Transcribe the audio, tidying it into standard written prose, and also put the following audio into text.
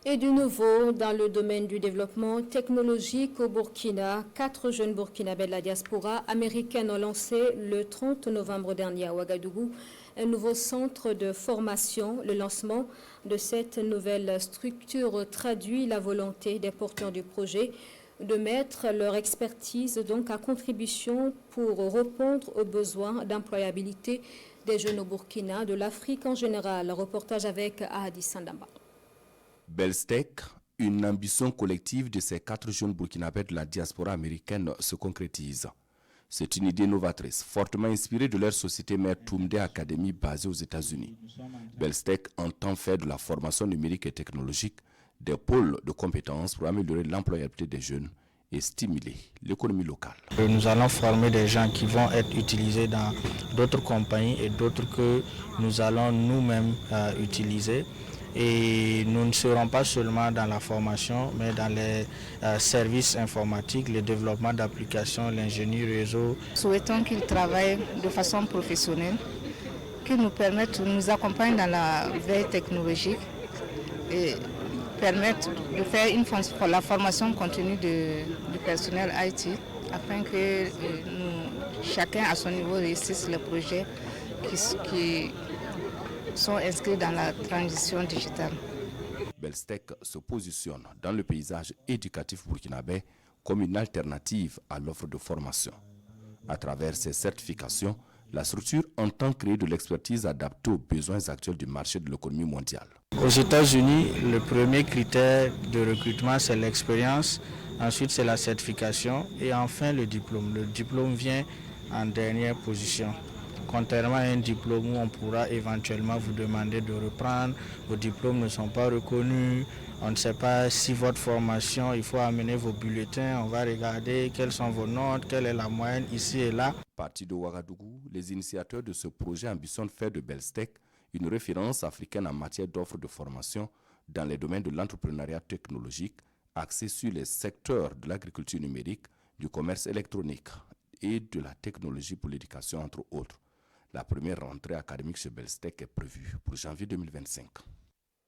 Et du nouveau, dans le domaine du développement technologique au Burkina, 4 jeunes Burkinabés de la diaspora américaine ont lancé le 30 novembre dernier à Ouagadougou un nouveau centre de formation. Le lancement de cette nouvelle structure traduit la volonté des porteurs du projet de mettre leur expertise donc à contribution pour répondre aux besoins d'employabilité des jeunes au Burkina, de l'Afrique en général. Reportage avec Ahadi Sandamba. Belstec, une ambition collective de ces 4 jeunes burkinabés de la diaspora américaine se concrétise. C'est une idée novatrice, fortement inspirée de leur société mère Toumde Academy basée aux États-Unis. Belstec entend faire de la formation numérique et technologique des pôles de compétences pour améliorer l'employabilité des jeunes et stimuler l'économie locale. Nous allons former des gens qui vont être utilisés dans d'autres compagnies et d'autres que nous allons nous-mêmes utiliser. Et nous ne serons pas seulement dans la formation, mais dans les services informatiques, le développement d'applications, l'ingénierie réseau. Souhaitons qu'ils travaillent de façon professionnelle, qu'ils nous accompagnent dans la veille technologique et permettent de faire la formation continue du personnel IT afin que chacun à son niveau réussisse le projet qui sont inscrits dans la transition digitale. Belstec se positionne dans le paysage éducatif burkinabé comme une alternative à l'offre de formation. À travers ces certifications, la structure entend créer de l'expertise adaptée aux besoins actuels du marché de l'économie mondiale. Aux États-Unis, le premier critère de recrutement, c'est l'expérience. Ensuite, c'est la certification et enfin le diplôme. Le diplôme vient en dernière position. Contrairement à un diplôme où on pourra éventuellement vous demander de reprendre, vos diplômes ne sont pas reconnus, on ne sait pas si votre formation, il faut amener vos bulletins, on va regarder quelles sont vos notes, quelle est la moyenne ici et là. Parti de Ouagadougou, les initiateurs de ce projet ambitionnent faire de Belstec une référence africaine en matière d'offres de formation dans les domaines de l'entrepreneuriat technologique, axé sur les secteurs de l'agriculture numérique, du commerce électronique et de la technologie pour l'éducation, entre autres. La première rentrée académique chez Belstec est prévue pour janvier 2025.